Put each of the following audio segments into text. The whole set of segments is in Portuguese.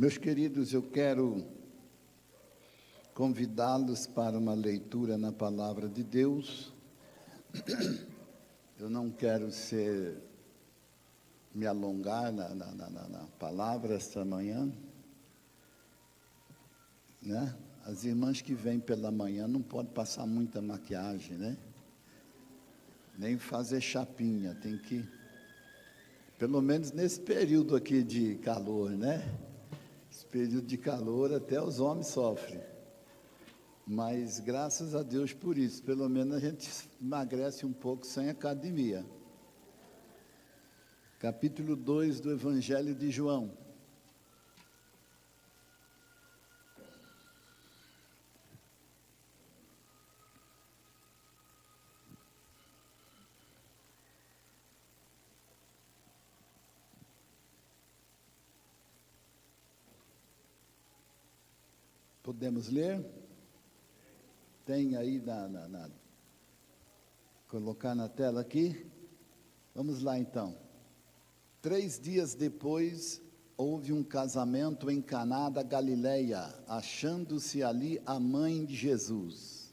Meus queridos, eu quero convidá-los para uma leitura na Palavra de Deus. Eu não quero me alongar na palavra esta manhã, né? As irmãs que vêm pela manhã não podem passar muita maquiagem, né? Nem fazer chapinha, tem que, pelo menos nesse período aqui de calor, né? Esse período de calor até os homens sofrem. Mas graças a Deus por isso, pelo menos a gente emagrece um pouco sem academia. Capítulo 2 do Evangelho de João. Podemos ler? Tem aí, colocar na tela aqui. Vamos lá então. 3 dias depois, houve um casamento em Caná da Galileia, achando-se ali a mãe de Jesus.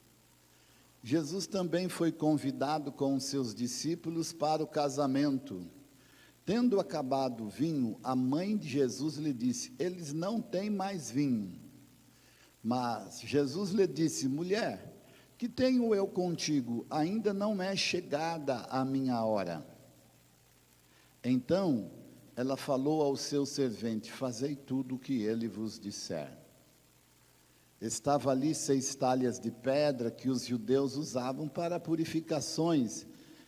Jesus também foi convidado com os seus discípulos para o casamento. Tendo acabado o vinho, a mãe de Jesus lhe disse: eles não têm mais vinho. Mas Jesus lhe disse: mulher, que tenho eu contigo? Ainda não é chegada a minha hora. Então, ela falou ao seu servente: fazei tudo o que ele vos disser. Estava ali 6 talhas de pedra que os judeus usavam para purificações,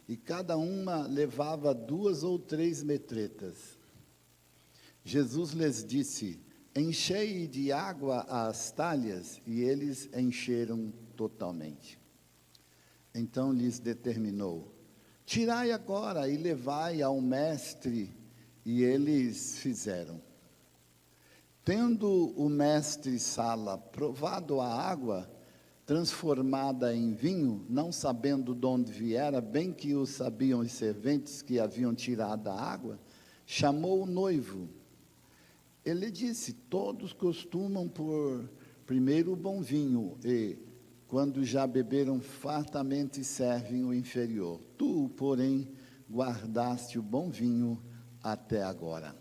e cada uma levava 2 ou 3 metretas. Jesus lhes disse: enchei de água as talhas, e eles encheram totalmente. Então lhes determinou: tirai agora e levai ao mestre, e eles fizeram. Tendo o mestre Sala provado a água, transformada em vinho, não sabendo de onde viera, bem que o sabiam os serventes que haviam tirado a água, chamou o noivo. Ele disse: todos costumam pôr primeiro o bom vinho, e, quando já beberam fartamente, servem o inferior. Tu, porém, guardaste o bom vinho até agora.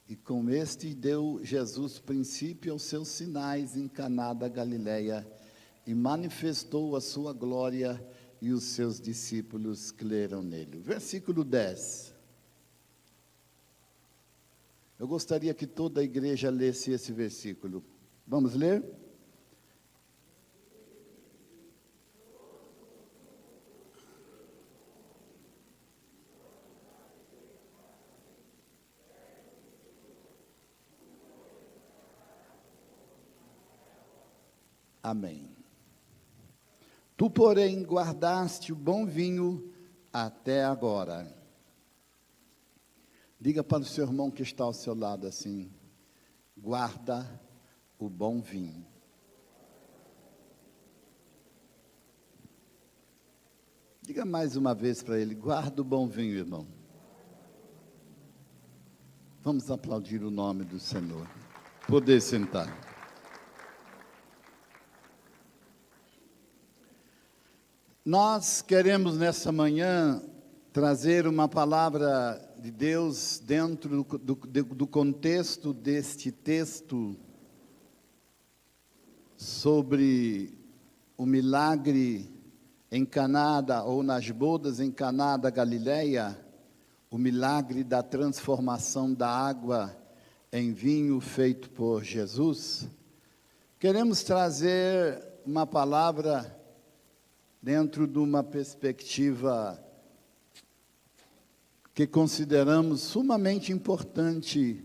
E com este deu Jesus princípio aos seus sinais em Caná da Galileia, e manifestou a sua glória, e os seus discípulos creram nele. Versículo 10. Eu gostaria que toda a igreja lesse esse versículo. Vamos ler? Amém. Tu, porém, guardaste o bom vinho até agora. Diga para o seu irmão que está ao seu lado assim: guarda o bom vinho. Diga mais uma vez para ele: guarda o bom vinho, irmão. Vamos aplaudir o nome do Senhor. Poder sentar. Nós queremos nessa manhã trazer uma palavra de Deus dentro do contexto deste texto sobre o milagre em Caná, ou nas bodas em Caná da Galileia, o milagre da transformação da água em vinho feito por Jesus. Queremos trazer uma palavra dentro de uma perspectiva que consideramos sumamente importante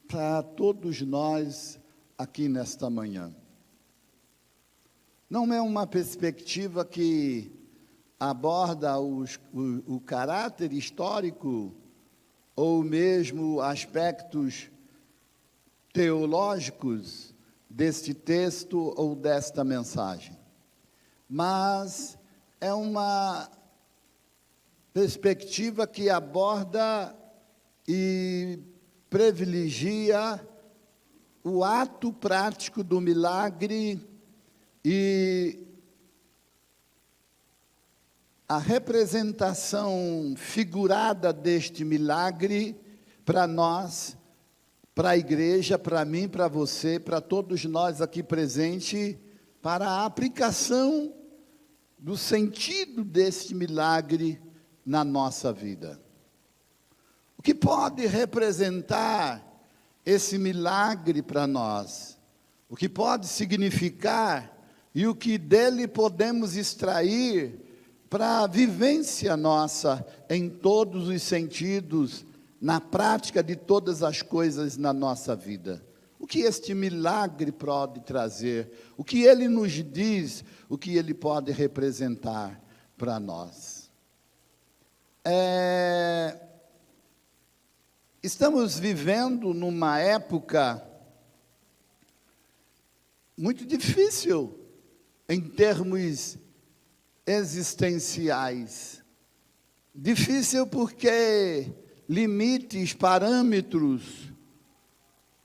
para todos nós aqui nesta manhã. Não é uma perspectiva que aborda o caráter histórico ou mesmo aspectos teológicos deste texto ou desta mensagem, mas é uma perspectiva que aborda e privilegia o ato prático do milagre e a representação figurada deste milagre para nós, para a igreja, para mim, para você, para todos nós aqui presentes, para a aplicação do sentido deste milagre na nossa vida. O que pode representar esse milagre para nós? O que pode significar e o que dele podemos extrair para a vivência nossa em todos os sentidos, na prática de todas as coisas na nossa vida. O que este milagre pode trazer? O que ele nos diz? O que ele pode representar para nós? Estamos vivendo numa época muito difícil em termos existenciais. Difícil porque limites, parâmetros,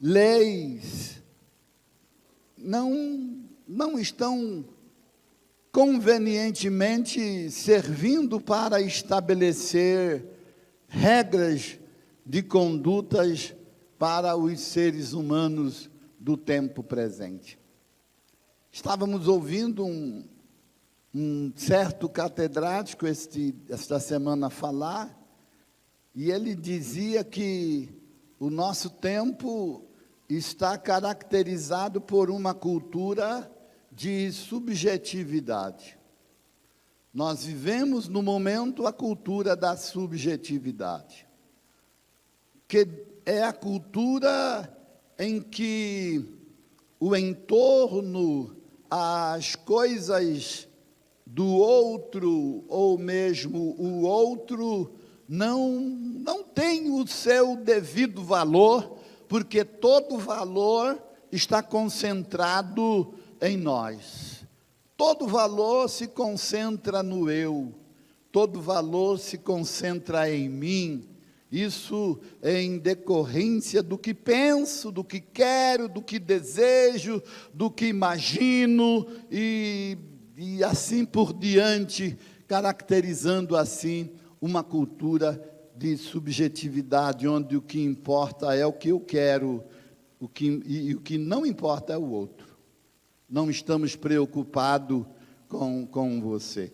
leis não estão convenientemente servindo para estabelecer regras de condutas para os seres humanos do tempo presente. Estávamos ouvindo um certo catedrático esta semana falar, e ele dizia que o nosso tempo está caracterizado por uma cultura de subjetividade. Nós vivemos no momento a cultura da subjetividade, que é a cultura em que o entorno, as coisas do outro, ou mesmo o outro, não tem o seu devido valor, porque todo valor está concentrado em nós. Todo valor se concentra no eu, todo valor se concentra em mim. Isso é em decorrência do que penso, do que quero, do que desejo, do que imagino e assim por diante, caracterizando assim uma cultura de subjetividade, onde o que importa é o que eu quero, o que não importa é o outro. Não estamos preocupados com você.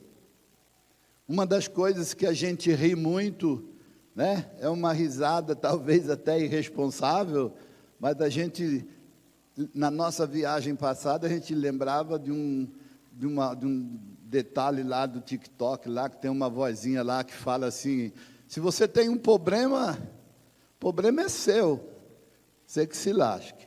Uma das coisas que a gente ri muito, né, é uma risada talvez até irresponsável, mas a gente, na nossa viagem passada, a gente lembrava de um detalhe lá do TikTok, lá que tem uma vozinha lá que fala assim: se você tem um problema, o problema é seu, você que se lasque.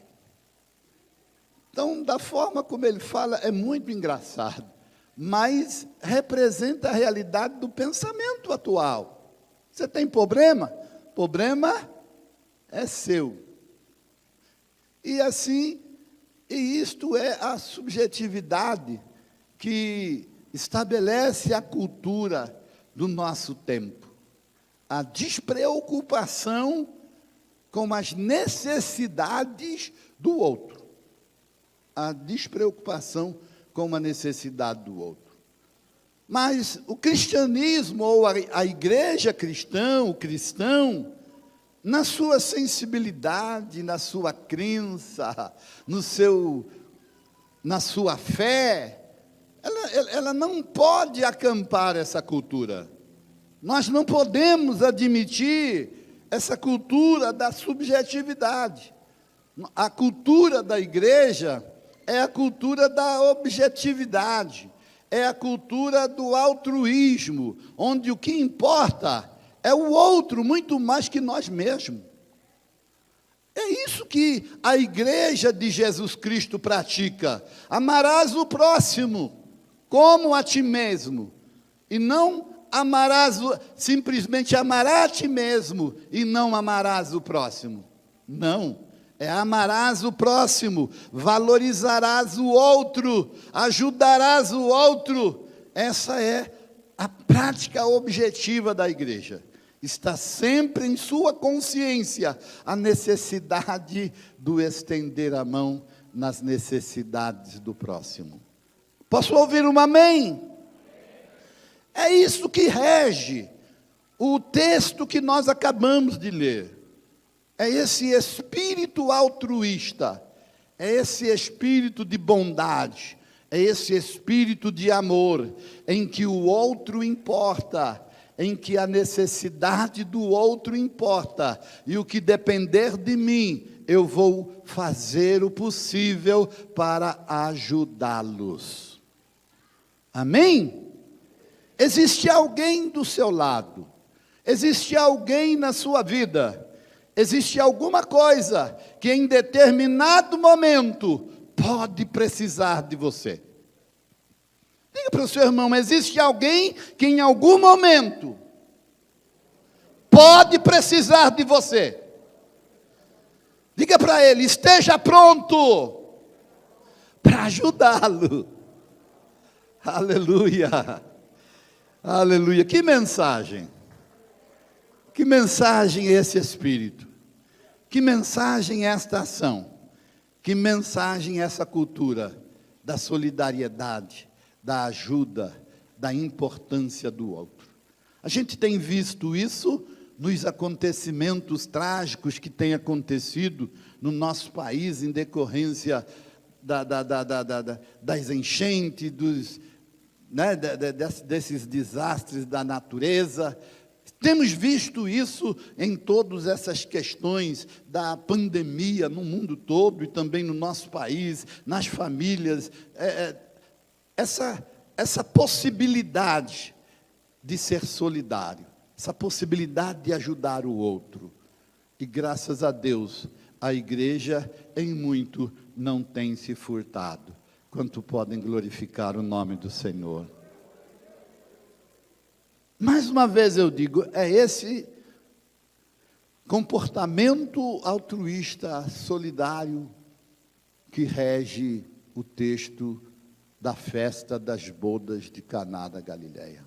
Então, da forma como ele fala, é muito engraçado, mas representa a realidade do pensamento atual. Você tem problema? Problema é seu. E assim, isto é a subjetividade que estabelece a cultura do nosso tempo. A despreocupação com as necessidades do outro. A despreocupação com a necessidade do outro. Mas o cristianismo, ou a igreja cristã, o cristão, na sua sensibilidade, na sua crença, na sua fé, ela não pode acampar essa cultura. Nós não podemos admitir essa cultura da subjetividade. A cultura da igreja é a cultura da objetividade, é a cultura do altruísmo, onde o que importa é o outro muito mais que nós mesmos. É isso que a igreja de Jesus Cristo pratica. Amarás o próximo como a ti mesmo, e não simplesmente amarás a ti mesmo, e não amarás o próximo. Não, é amarás o próximo, valorizarás o outro, ajudarás o outro. Essa é a prática objetiva da igreja. Está sempre em sua consciência a necessidade do estender a mão nas necessidades do próximo. Posso ouvir um amém? É isso que rege o texto que nós acabamos de ler. É esse espírito altruísta, é esse espírito de bondade, é esse espírito de amor, em que o outro importa, em que a necessidade do outro importa, e o que depender de mim, eu vou fazer o possível para ajudá-los. Amém? Existe alguém do seu lado, existe alguém na sua vida, existe alguma coisa que em determinado momento pode precisar de você. Diga para o seu irmão, existe alguém que em algum momento pode precisar de você. Diga para ele, esteja pronto para ajudá-lo. Aleluia, aleluia. Que mensagem é esse espírito? Que mensagem é esta ação? Que mensagem é essa cultura da solidariedade, da ajuda, da importância do outro? A gente tem visto isso nos acontecimentos trágicos que têm acontecido no nosso país em decorrência das enchentes, desses desastres da natureza. Temos visto isso em todas essas questões da pandemia no mundo todo e também no nosso país, nas famílias. Essa possibilidade de ser solidário, essa possibilidade de ajudar o outro. E graças a Deus, a igreja em muito não tem se furtado. Quanto podem glorificar o nome do Senhor? Mais uma vez eu digo, é esse comportamento altruísta, solidário, que rege o texto da festa das bodas de Caná da Galileia.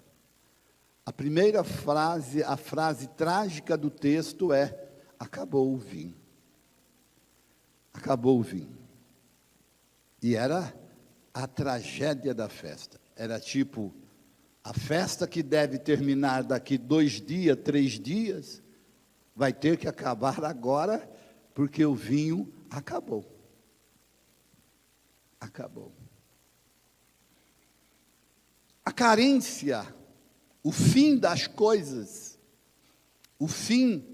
A primeira frase, a frase trágica do texto é: acabou o vinho. Acabou o vinho. E era a tragédia da festa. Era tipo, a festa que deve terminar daqui 2 dias, 3 dias, vai ter que acabar agora, porque o vinho acabou. Acabou. A carência, o fim das coisas, o fim.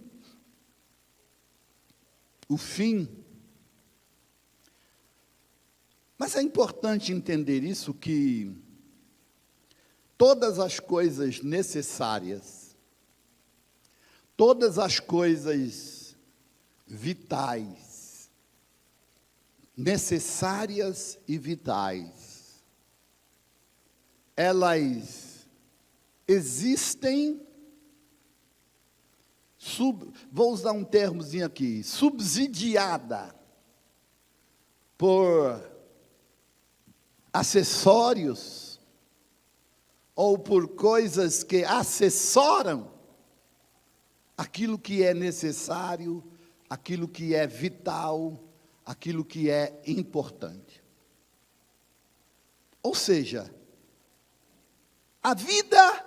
Mas é importante entender isso, que todas as coisas necessárias, todas as coisas vitais, necessárias e vitais, elas existem, vou usar um termozinho aqui, subsidiada por acessórios, ou por coisas que acessoram aquilo que é necessário, aquilo que é vital, aquilo que é importante. Ou seja, a vida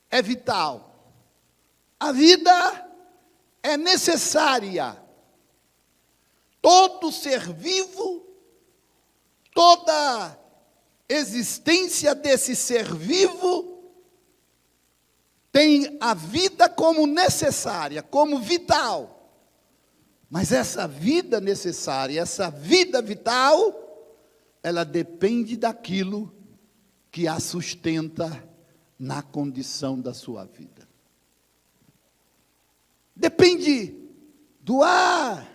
é vital, a vida é necessária. Todo ser vivo, toda existência desse ser vivo tem a vida como necessária, como vital. Mas essa vida necessária, essa vida vital, ela depende daquilo que a sustenta na condição da sua vida. Depende do ar,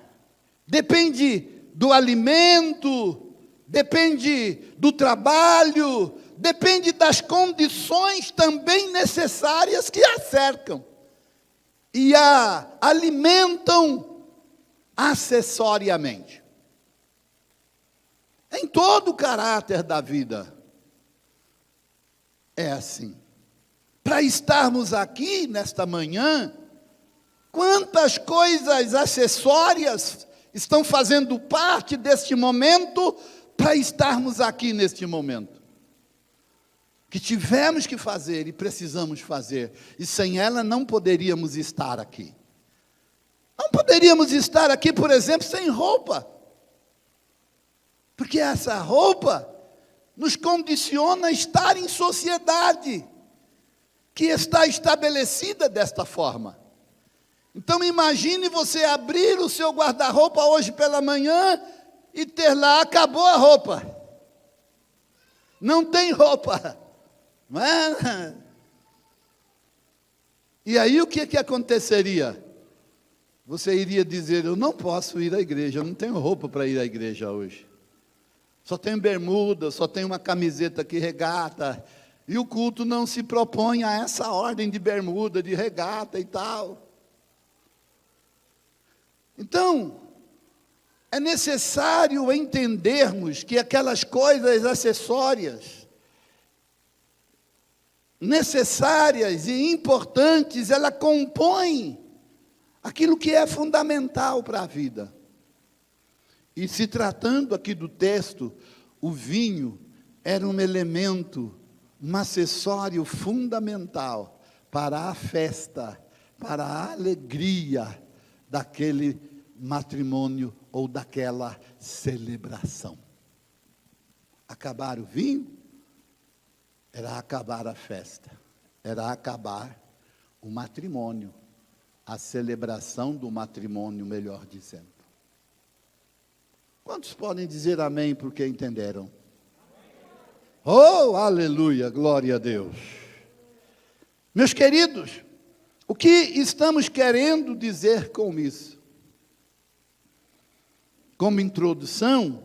depende do alimento, depende do trabalho, depende das condições também necessárias que a cercam e a alimentam acessoriamente. Em todo o caráter da vida é assim. para estarmos aqui nesta manhã, quantas coisas acessórias estão fazendo parte deste momento para estarmos aqui neste momento. Que tivemos que fazer e precisamos fazer. E sem ela não poderíamos estar aqui. Não poderíamos estar aqui, por exemplo, sem roupa. Porque essa roupa nos condiciona a estar em sociedade, que está estabelecida desta forma. Então imagine você abrir o seu guarda-roupa hoje pela manhã e ter lá, acabou a roupa. Não tem roupa. Não é? E aí o que aconteceria? Você iria dizer, eu não posso ir à igreja, eu não tenho roupa para ir à igreja hoje. Só tenho bermuda, só tenho uma camiseta que regata. E o culto não se propõe a essa ordem de bermuda, de regata e tal. Então, é necessário entendermos que aquelas coisas acessórias, necessárias e importantes, ela compõe aquilo que é fundamental para a vida. E se tratando aqui do texto, o vinho era um elemento, um acessório fundamental para a festa, para a alegria daquele matrimônio ou daquela celebração. Acabar o vinho era acabar a festa, era acabar o matrimônio, a celebração do matrimônio, melhor dizendo. Quantos podem dizer amém porque entenderam? Oh, aleluia, glória a Deus. Meus queridos, o que estamos querendo dizer com isso? Como introdução,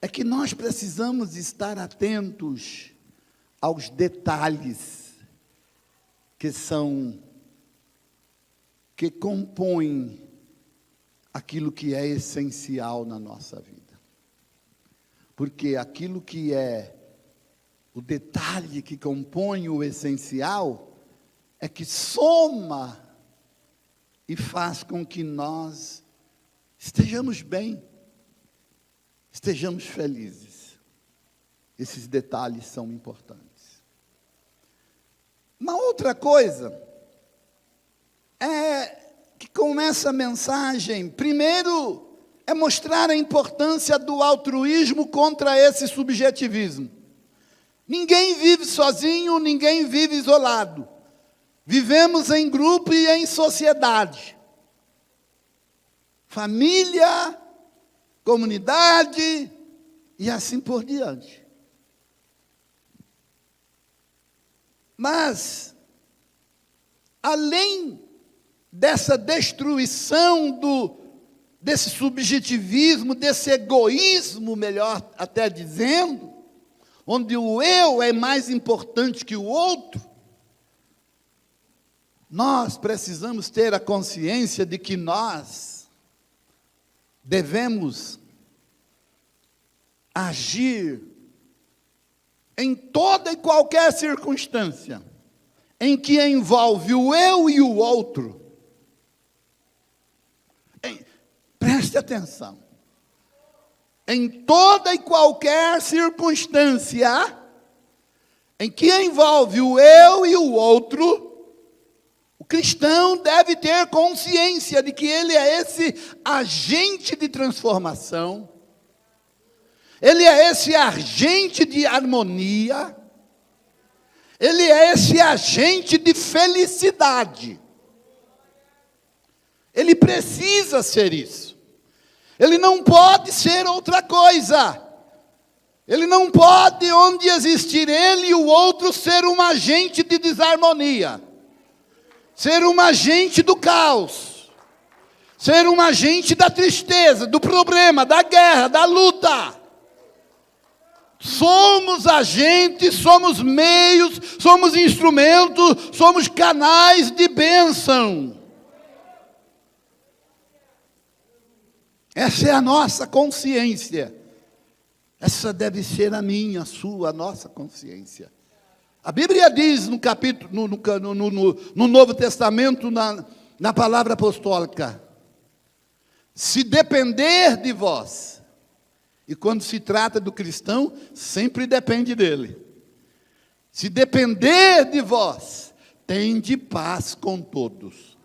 é que nós precisamos estar atentos aos detalhes que compõem aquilo que é essencial na nossa vida. Porque aquilo que é o detalhe que compõe o essencial é que soma e faz com que nós estejamos bem, estejamos felizes. Esses detalhes são importantes. Uma outra coisa é que com essa mensagem, primeiro, é mostrar a importância do altruísmo contra esse subjetivismo. Ninguém vive sozinho, ninguém vive isolado. Vivemos em grupo e em sociedade. Família, comunidade e assim por diante. Mas, além dessa destruição desse subjetivismo, desse egoísmo, melhor até dizendo, onde o eu é mais importante que o outro, nós precisamos ter a consciência de que nós devemos agir em toda e qualquer circunstância em que envolve o eu e o outro. Preste atenção. Em toda e qualquer circunstância em que envolve o eu e o outro, o cristão deve ter consciência de que ele é esse agente de transformação, ele é esse agente de harmonia, ele é esse agente de felicidade. Ele precisa ser isso. Ele não pode ser outra coisa. Ele não pode, onde existir ele e o outro, ser um agente de desarmonia, ser um agente do caos, ser um agente da tristeza, do problema, da guerra, da luta. Somos agentes, somos meios, somos instrumentos, somos canais de bênção. Essa é a nossa consciência. Essa deve ser a minha, a sua, a nossa consciência. A Bíblia diz no capítulo, no Novo Testamento, na palavra apostólica, se depender de vós, e quando se trata do cristão, sempre depende dele. Se depender de vós, tende paz com todos.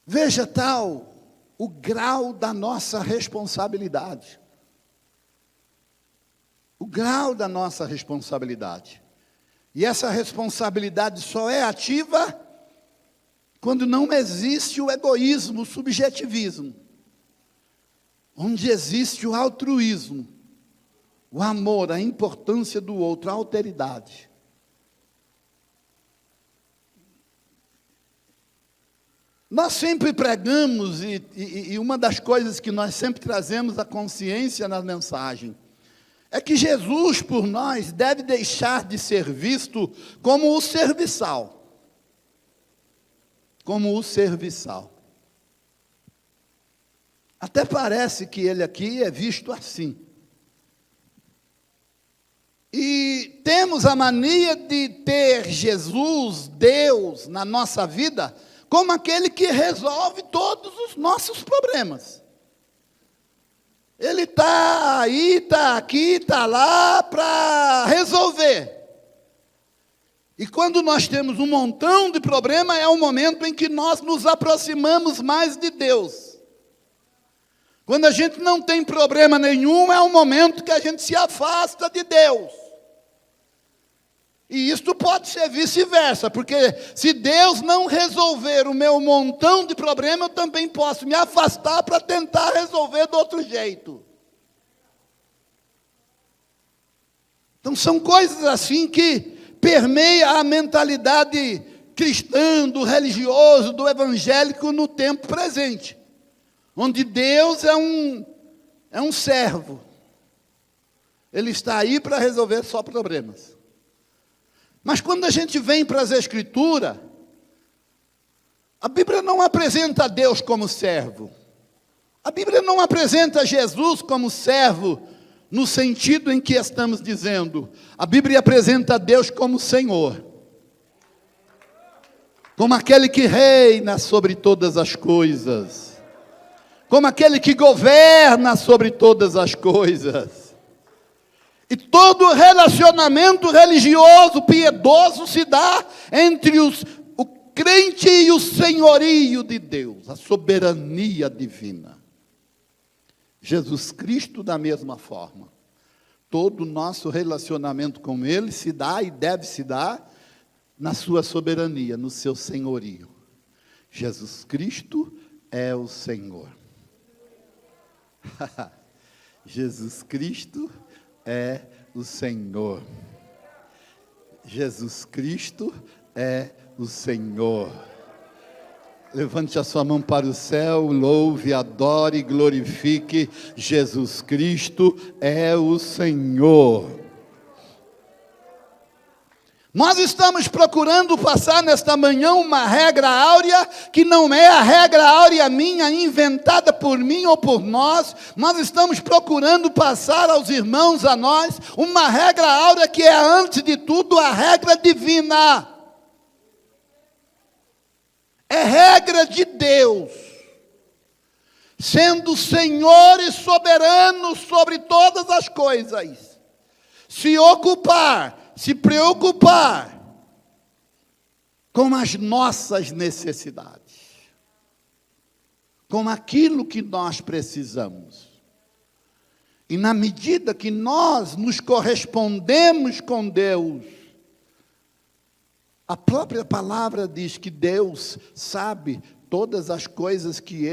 Veja tal o grau da nossa responsabilidade. O grau da nossa responsabilidade. E essa responsabilidade só é ativa quando não existe o egoísmo, o subjetivismo. Onde existe o altruísmo, o amor, a importância do outro, a alteridade. Nós sempre pregamos, e uma das coisas que nós sempre trazemos à consciência na mensagem, é que Jesus, por nós, deve deixar de ser visto como o serviçal. Como o serviçal. Até parece que ele aqui é visto assim. E temos a mania de ter Jesus, Deus, na nossa vida, como aquele que resolve todos os nossos problemas. Ele está aí, está aqui, está lá para resolver. E quando nós temos um montão de problema, é o momento em que nós nos aproximamos mais de Deus. Quando a gente não tem problema nenhum, é o momento que a gente se afasta de Deus. E isto pode ser vice-versa, porque se Deus não resolver o meu montão de problema, eu também posso me afastar para tentar resolver do outro jeito. Então são coisas assim que permeiam a mentalidade cristã, do religioso, do evangélico no tempo presente. Onde Deus é um servo. Ele está aí para resolver só problemas. Mas quando a gente vem para as Escrituras, a Bíblia não apresenta Deus como servo. A Bíblia não apresenta Jesus como servo, no sentido em que estamos dizendo. A Bíblia apresenta Deus como Senhor. Como aquele que reina sobre todas as coisas. Como aquele que governa sobre todas as coisas. E todo relacionamento religioso, piedoso, se dá entre o crente e o senhorio de Deus, a soberania divina. Jesus Cristo, da mesma forma. Todo o nosso relacionamento com Ele se dá e deve se dar na sua soberania, no seu senhorio. Jesus Cristo é o Senhor. Jesus Cristo é o Senhor. Jesus Cristo é o Senhor. Levante a sua mão para o céu, louve, adore e glorifique. Jesus Cristo é o Senhor. Nós estamos procurando passar nesta manhã uma regra áurea, que não é a regra áurea minha, inventada por mim ou por nós. Nós estamos procurando passar aos irmãos, a nós, uma regra áurea que é, antes de tudo, a regra divina. É regra de Deus, sendo Senhor e soberano sobre todas as coisas. Se preocupar com as nossas necessidades, com aquilo que nós precisamos. E na medida que nós nos correspondemos com Deus, a própria palavra diz que Deus sabe todas as coisas que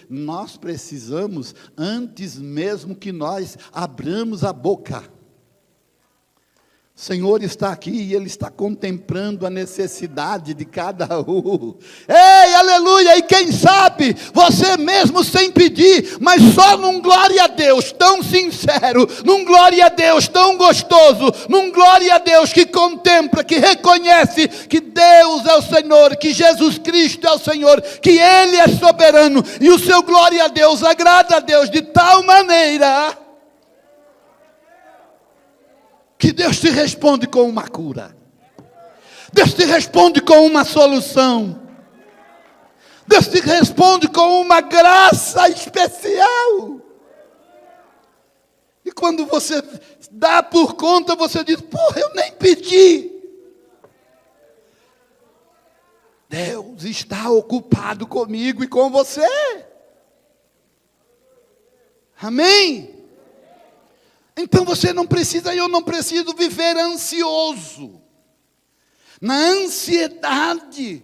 nós precisamos, antes mesmo que nós abramos a boca. O Senhor está aqui e Ele está contemplando a necessidade de cada um. Ei, aleluia! E quem sabe, você mesmo sem pedir, mas só num glória a Deus tão sincero, num glória a Deus tão gostoso, num glória a Deus que contempla, que reconhece que Deus é o Senhor, que Jesus Cristo é o Senhor, que Ele é soberano, e o seu glória a Deus agrada a Deus de tal maneira que Deus te responde com uma cura. Deus te responde com uma solução. Deus te responde com uma graça especial. E quando você dá por conta, você diz: porra, eu nem pedi. Deus está ocupado comigo e com você. Amém? Então você não precisa, eu não preciso viver ansioso, na ansiedade,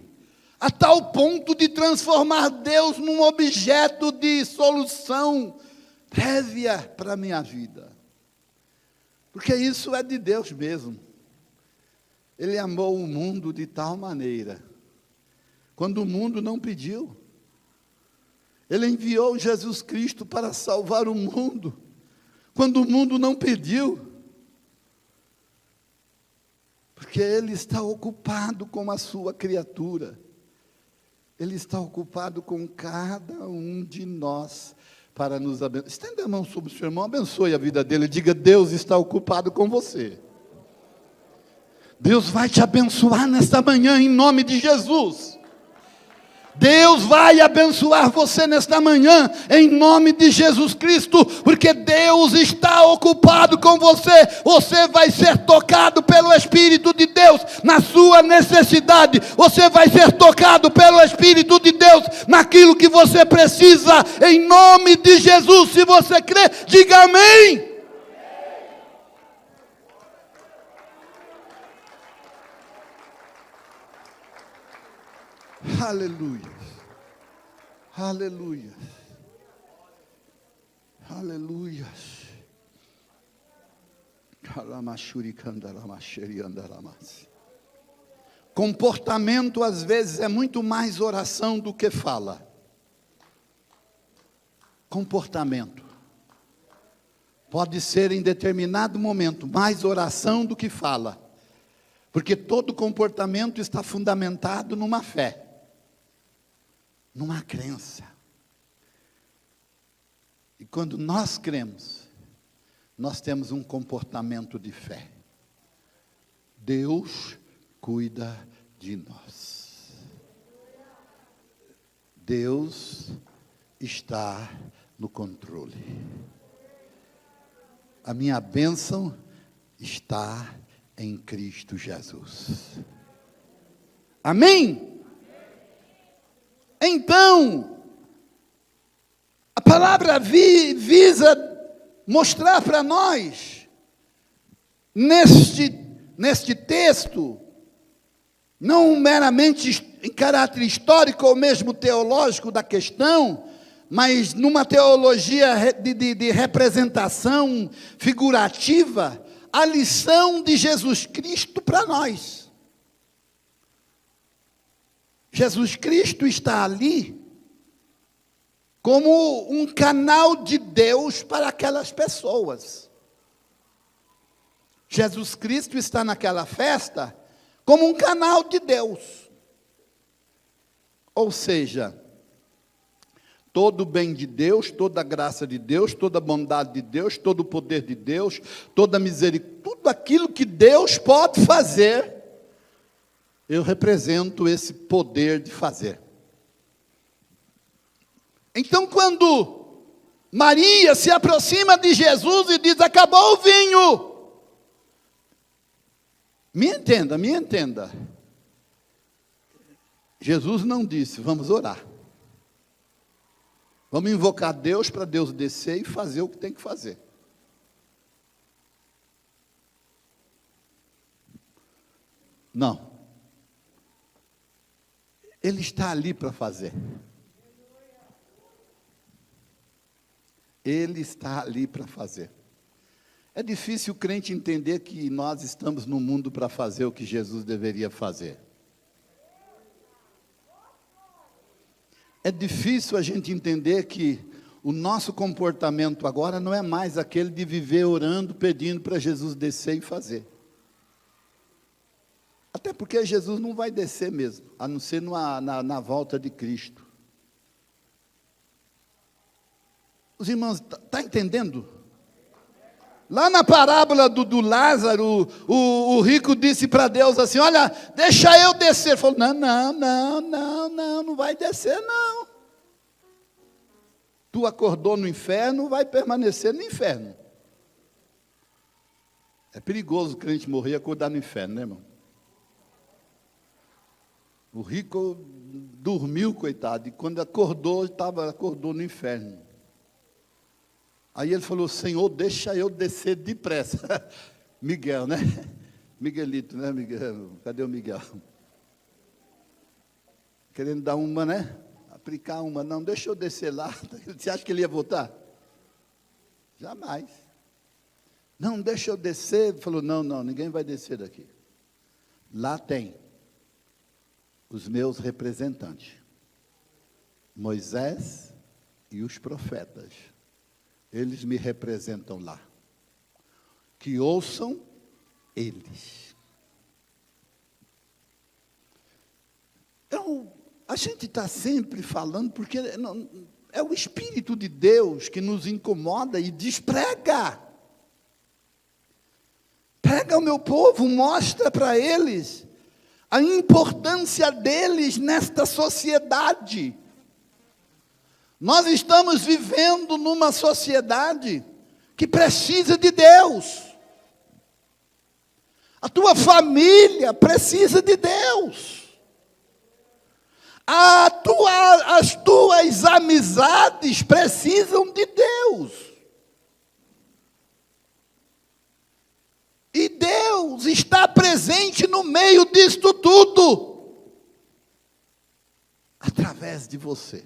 a tal ponto de transformar Deus num objeto de solução prévia para a minha vida. Porque isso é de Deus mesmo. Ele amou o mundo de tal maneira, quando o mundo não pediu, Ele enviou Jesus Cristo para salvar o mundo, quando o mundo não pediu. Porque Ele está ocupado com a sua criatura. Ele está ocupado com cada um de nós para nos abençoar. Estenda a mão sobre o seu irmão, abençoe a vida dele. Diga: Deus está ocupado com você. Deus vai te abençoar nesta manhã em nome de Jesus. Deus vai abençoar você nesta manhã, em nome de Jesus Cristo, porque Deus está ocupado com você. Você vai ser tocado pelo Espírito de Deus na sua necessidade. Você vai ser tocado pelo Espírito de Deus naquilo que você precisa, em nome de Jesus. Se você crê, diga amém. Aleluia, aleluia, aleluia. Comportamento às vezes é muito mais oração do que fala. Comportamento pode ser em determinado momento mais oração do que fala, porque todo comportamento está fundamentado numa fé, numa crença. E quando nós cremos, nós temos um comportamento de fé. Deus cuida de nós. Deus está no controle. A minha bênção está em Cristo Jesus. Amém? Então, a palavra visa mostrar para nós, neste texto, não meramente em caráter histórico ou mesmo teológico da questão, mas numa teologia de representação figurativa, a lição de Jesus Cristo para nós. Jesus Cristo está ali como um canal de Deus para aquelas pessoas. Jesus Cristo está naquela festa como um canal de Deus. Ou seja, todo o bem de Deus, toda a graça de Deus, toda a bondade de Deus, todo o poder de Deus, toda a misericórdia, tudo aquilo que Deus pode fazer, eu represento esse poder de fazer. Então, quando Maria se aproxima de Jesus e diz: acabou o vinho. Me entenda. Jesus não disse: vamos orar. Vamos invocar Deus para Deus descer e fazer o que tem que fazer. Não. Ele está ali para fazer. Ele está ali para fazer. É difícil o crente entender que nós estamos no mundo para fazer o que Jesus deveria fazer. É difícil a gente entender que o nosso comportamento agora não é mais aquele de viver orando, pedindo para Jesus descer e fazer. Até porque Jesus não vai descer mesmo, a não ser na volta de Cristo. Os irmãos, está entendendo? Lá na parábola do Lázaro, o rico disse para Deus assim: olha, deixa eu descer. Ele falou: não vai descer não. Tu acordou no inferno, vai permanecer no inferno. É perigoso o crente morrer e acordar no inferno, né, irmão? O rico dormiu, coitado, e quando acordou no inferno. Aí ele falou: Senhor, deixa eu descer depressa. Miguel, né? Miguelito, né, Miguel? Cadê o Miguel? Querendo dar uma, né? Aplicar uma. Não, deixa eu descer lá. Você acha que ele ia voltar? Jamais. Não, deixa eu descer. Ele falou: não, ninguém vai descer daqui. Lá tem os meus representantes, Moisés e os profetas. Eles me representam lá. Que ouçam eles. Então, a gente está sempre falando, porque é o Espírito de Deus que nos incomoda e diz: prega. Prega ao meu povo, mostra para eles a importância deles nesta sociedade. Nós estamos vivendo numa sociedade que precisa de Deus. A tua família precisa de Deus. As tuas amizades precisam de Deus. E Deus está presente no meio disto tudo, através de você.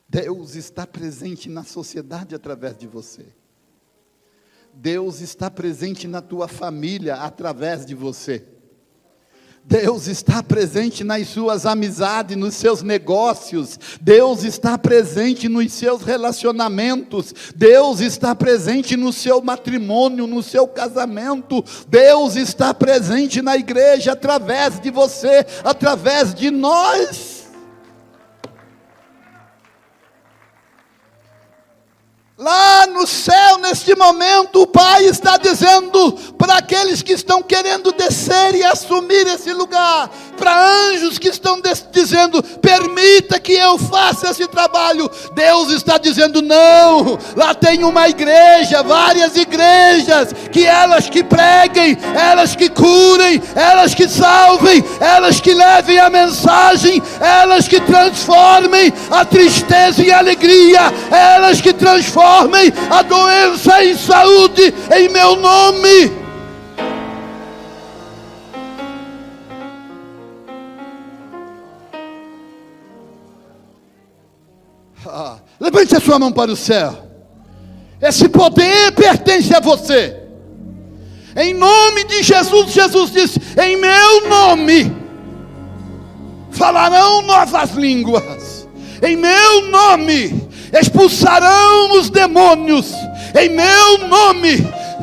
Deus está presente na sociedade através de você. Deus está presente na tua família através de você. Deus está presente nas suas amizades, nos seus negócios. Deus está presente nos seus relacionamentos. Deus está presente no seu matrimônio, no seu casamento. Deus está presente na igreja através de você, através de nós. Lá no céu, neste momento, o Pai está dizendo para aqueles que estão querendo descer e assumir esse lugar, para anjos que estão dizendo: permita que eu faça esse trabalho. Deus está dizendo: não, lá tem uma igreja, várias igrejas, que elas que preguem, elas que curem, elas que salvem, elas que levem a mensagem, elas que transformem a tristeza em alegria, elas que transformem a doença em saúde, em meu nome. Levante a sua mão para o céu. Esse poder pertence a você. Em nome de Jesus, Jesus disse: em meu nome falarão novas línguas. Em meu nome expulsarão os demônios. Em meu nome,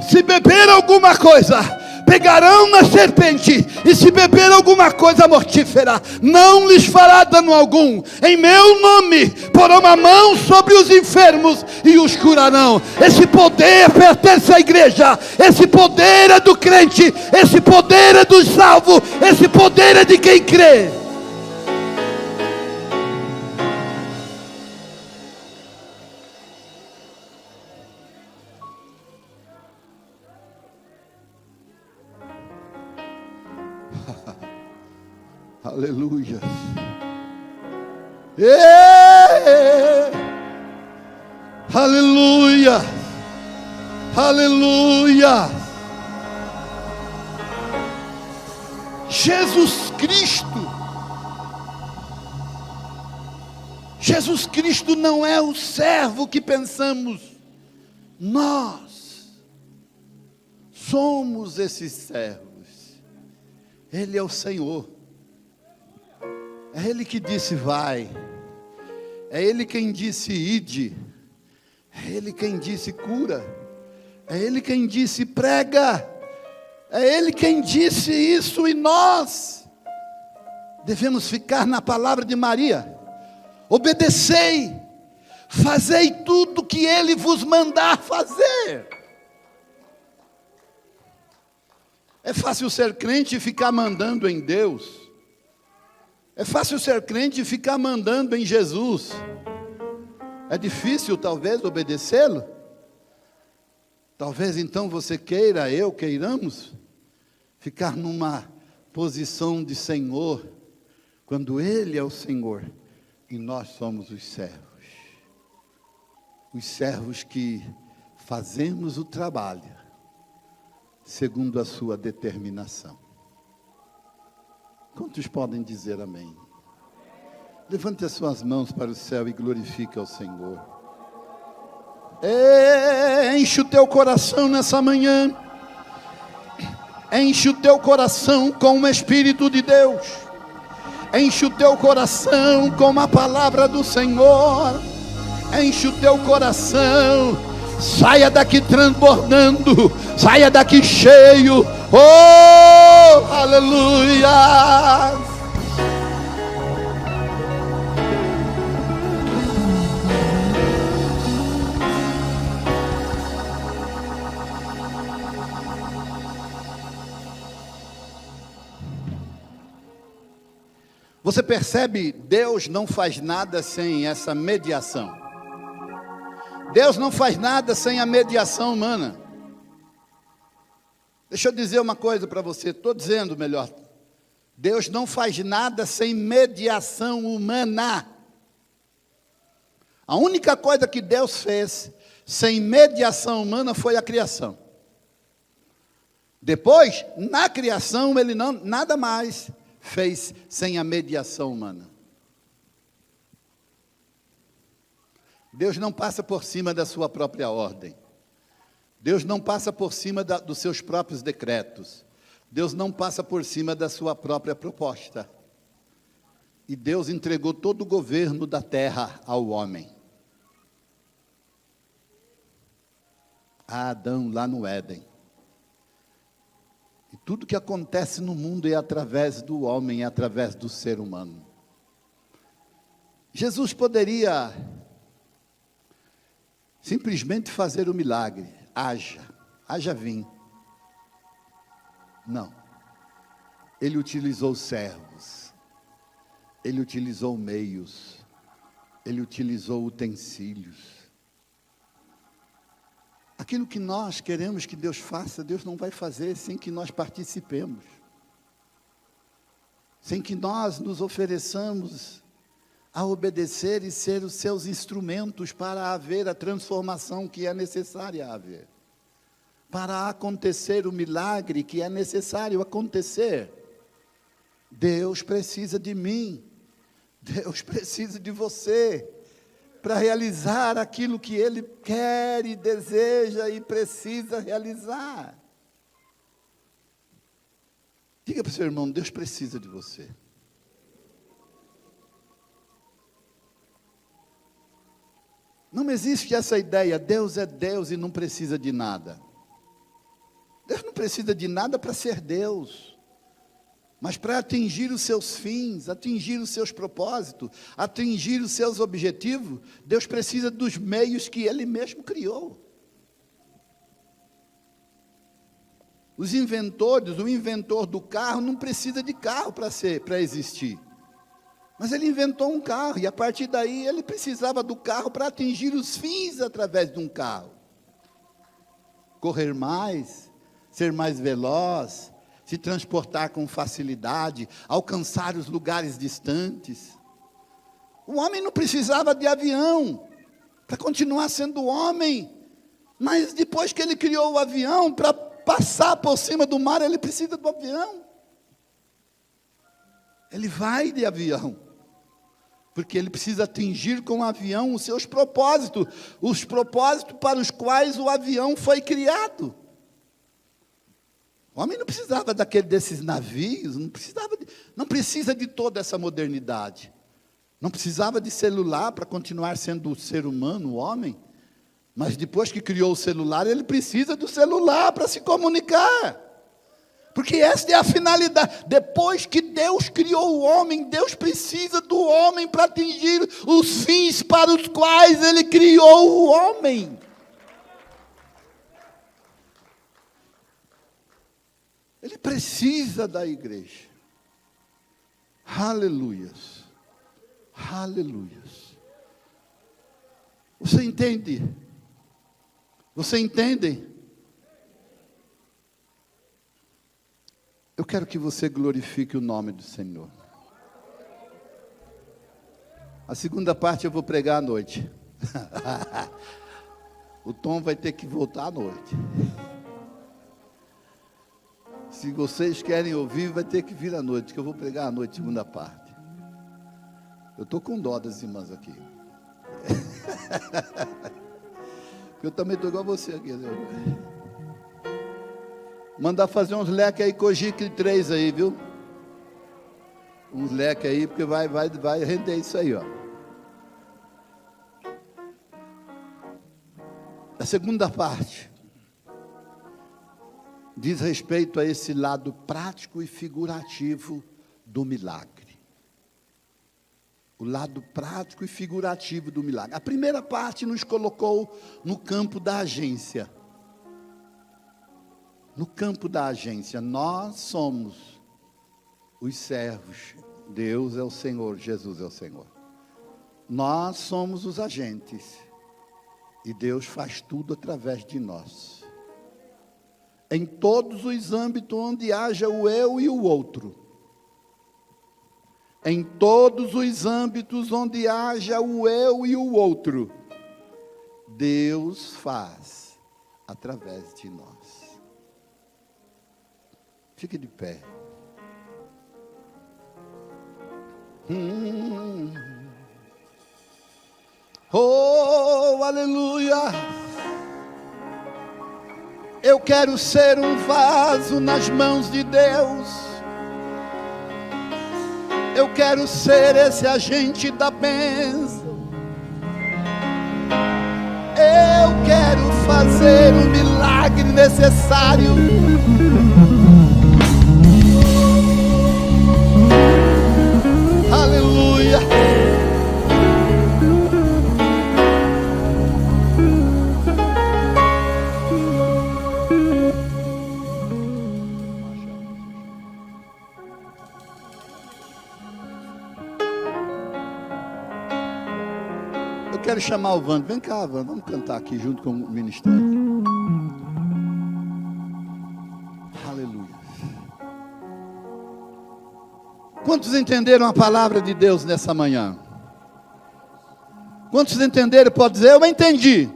se beber alguma coisa, pegarão na serpente, e se beber alguma coisa mortífera, não lhes fará dano algum. Em meu nome porão a mão sobre os enfermos e os curarão. Esse poder pertence à igreja. Esse poder é do crente. Esse poder é do salvo. Esse poder é de quem crê. Aleluia. Aleluia. Aleluia. Jesus Cristo não é o servo que pensamos. Nós somos esses servos. Ele é o Senhor. É Ele que disse: vai. É Ele quem disse: ide. É Ele quem disse: cura. É Ele quem disse: prega. É Ele quem disse isso, e nós devemos ficar na palavra de Maria: obedecei, fazei tudo que Ele vos mandar fazer. É fácil ser crente e ficar mandando em Deus. É fácil ser crente e ficar mandando em Jesus. É difícil, talvez, obedecê-lo. Talvez, então, você queira, queiramos, ficar numa posição de Senhor, quando Ele é o Senhor, e nós somos os servos. Os servos que fazemos o trabalho, segundo a sua determinação. Quantos podem dizer amém? Levante as suas mãos para o céu e glorifique ao Senhor. Enche o teu coração nessa manhã. Enche o teu coração com o Espírito de Deus. Enche o teu coração com a palavra do Senhor. Enche o teu coração. Saia daqui transbordando. Saia daqui cheio. Oh, aleluia! Você percebe, Deus não faz nada sem essa mediação. Deus não faz nada sem a mediação humana. Deixa eu dizer uma coisa para você, estou dizendo melhor. Deus não faz nada sem mediação humana. A única coisa que Deus fez sem mediação humana foi a criação. Depois, na criação, Ele nada mais fez sem a mediação humana. Deus não passa por cima da sua própria ordem. Deus não passa por cima dos seus próprios decretos. Deus não passa por cima da sua própria proposta. E Deus entregou todo o governo da terra ao homem. A Adão lá no Éden. E tudo que acontece no mundo é através do homem, é através do ser humano. Jesus poderia simplesmente fazer o milagre. Haja vinho. Não. Ele utilizou servos. Ele utilizou meios. Ele utilizou utensílios. Aquilo que nós queremos que Deus faça, Deus não vai fazer sem que nós participemos. Sem que nós nos ofereçamos a obedecer e ser os seus instrumentos para haver a transformação que é necessária haver. Para acontecer o milagre que é necessário acontecer. Deus precisa de mim. Deus precisa de você. Para realizar aquilo que Ele quer e deseja e precisa realizar. Diga para o seu irmão, Deus precisa de você. Não existe essa ideia, Deus é Deus e não precisa de nada. Deus não precisa de nada para ser Deus. Mas para atingir os seus fins, atingir os seus propósitos, atingir os seus objetivos, Deus precisa dos meios que Ele mesmo criou. Os inventores, o inventor do carro não precisa de carro para existir. Mas ele inventou um carro e a partir daí ele precisava do carro para atingir os fins através de um carro. Correr mais, ser mais veloz, se transportar com facilidade, alcançar os lugares distantes. O homem não precisava de avião para continuar sendo homem, mas depois que ele criou o avião, para passar por cima do mar, ele precisa do avião. Ele vai de avião, porque ele precisa atingir com o avião os seus propósitos, os propósitos para os quais o avião foi criado. O homem não precisava desses navios, não precisa de toda essa modernidade. Não precisava de celular para continuar sendo o ser humano, o homem. Mas depois que criou o celular, ele precisa do celular para se comunicar. Porque esta é a finalidade. Depois que Deus criou o homem, Deus precisa do homem para atingir os fins para os quais Ele criou o homem. Ele precisa da igreja. Aleluias. Aleluias. Você entende? Você entende? Eu quero que você glorifique o nome do Senhor. A segunda parte eu vou pregar à noite. O Tom vai ter que voltar à noite. Se vocês querem ouvir, vai ter que vir à noite, que eu vou pregar à noite, segunda parte. Eu estou com dó das irmãs aqui. Eu também estou igual a você aqui. Mandar fazer uns leques aí, Cogic 3 aí, viu? Uns leques aí, porque vai render isso aí, ó. A segunda parte diz respeito a esse lado prático e figurativo do milagre. O lado prático e figurativo do milagre. A primeira parte nos colocou no campo da agência. No campo da agência, nós somos os servos. Deus é o Senhor, Jesus é o Senhor. Nós somos os agentes. E Deus faz tudo através de nós. Em todos os âmbitos onde haja o eu e o outro. Em todos os âmbitos onde haja o eu e o outro. Deus faz através de nós. Fique de pé. Oh, aleluia. Eu quero ser um vaso nas mãos de Deus. Eu quero ser esse agente da bênção. Eu quero fazer o milagre necessário. Aleluia. Eu quero chamar o Vando. Vem cá, Vando. Vamos cantar aqui junto com o ministério. Aleluia. Quantos entenderam a palavra de Deus nessa manhã? Quantos entenderam? Pode dizer, eu entendi.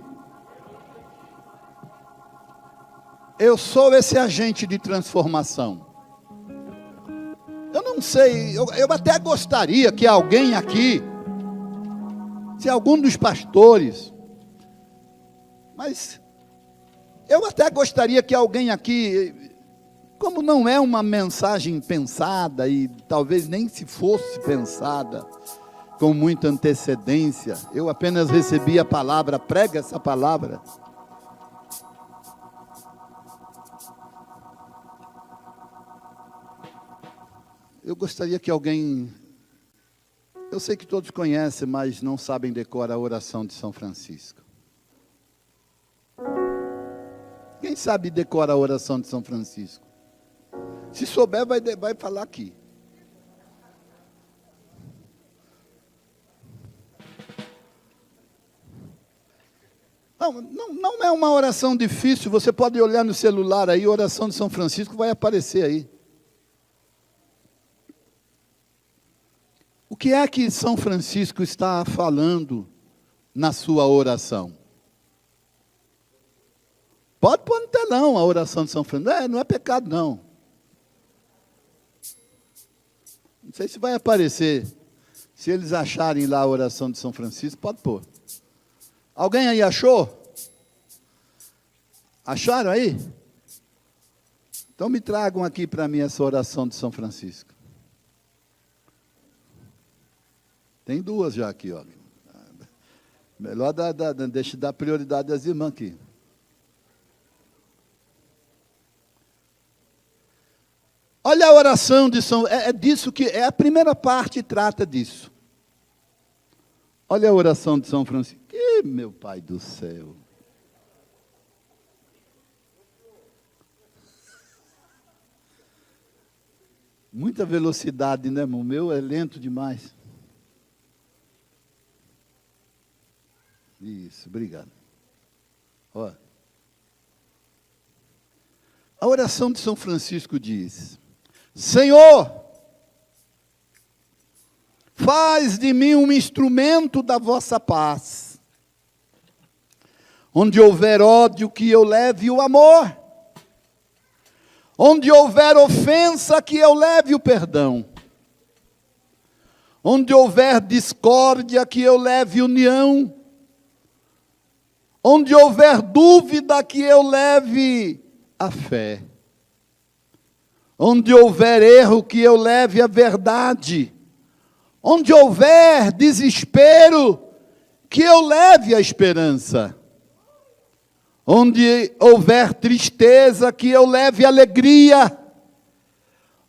Eu sou esse agente de transformação. Eu não sei, eu até gostaria que alguém aqui, se algum dos pastores, mas eu até gostaria que alguém aqui, como não é uma mensagem pensada, e talvez nem se fosse pensada com muita antecedência, eu apenas recebi a palavra, prega essa palavra. Eu gostaria que alguém, eu sei que todos conhecem, mas não sabem decorar a oração de São Francisco. Quem sabe decorar a oração de São Francisco? Se souber, vai falar aqui. Não é uma oração difícil, você pode olhar no celular aí, a oração de São Francisco vai aparecer aí. O que é que São Francisco está falando na sua oração? Pode pôr no telão a oração de São Francisco. Não é pecado, não. Não sei se vai aparecer. Se eles acharem lá a oração de São Francisco, pode pôr. Alguém aí achou? Acharam aí? Então me tragam aqui para mim essa oração de São Francisco. Tem duas já aqui, ó. Melhor deixa dar prioridade às irmãs aqui. Olha a oração de São... É disso que... É a primeira parte trata disso. Olha a oração de São Francisco. Meu Pai do céu. Muita velocidade, né, irmão? O meu é lento demais. Isso, obrigado. Ó. A oração de São Francisco diz: Senhor, faz de mim um instrumento da vossa paz. Onde houver ódio, que eu leve o amor. Onde houver ofensa, que eu leve o perdão. Onde houver discórdia, que eu leve união. Onde houver dúvida, que eu leve a fé. Onde houver erro, que eu leve a verdade. Onde houver desespero, que eu leve a esperança. Onde houver tristeza, que eu leve alegria.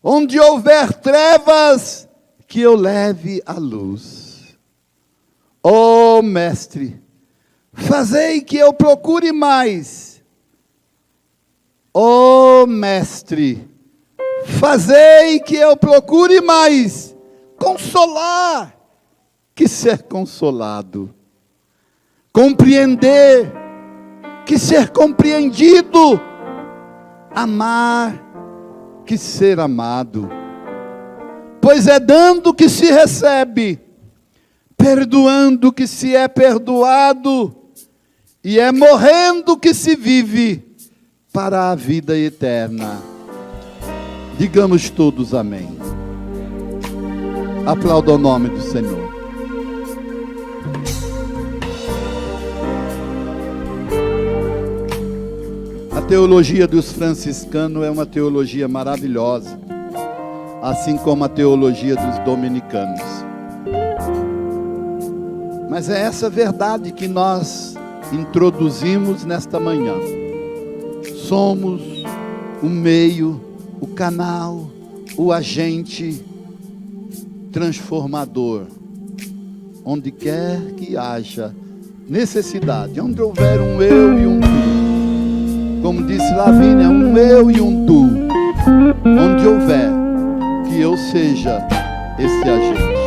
Onde houver trevas, que eu leve a luz. Ó Mestre, fazei que eu procure mais. Ó Mestre, fazei que eu procure mais consolar que ser consolado, compreender que ser compreendido, amar que ser amado. Pois é dando que se recebe, perdoando que se é perdoado, e é morrendo que se vive para a vida eterna. Digamos todos amém. Aplauda o nome do Senhor. A teologia dos franciscanos é uma teologia maravilhosa, assim como a teologia dos dominicanos. Mas é essa verdade que nós introduzimos nesta manhã. Somos o meio, o canal, o agente transformador, onde quer que haja necessidade, onde houver um eu e um tu, como disse Lavínia, um eu e um tu, onde houver, que eu seja esse agente.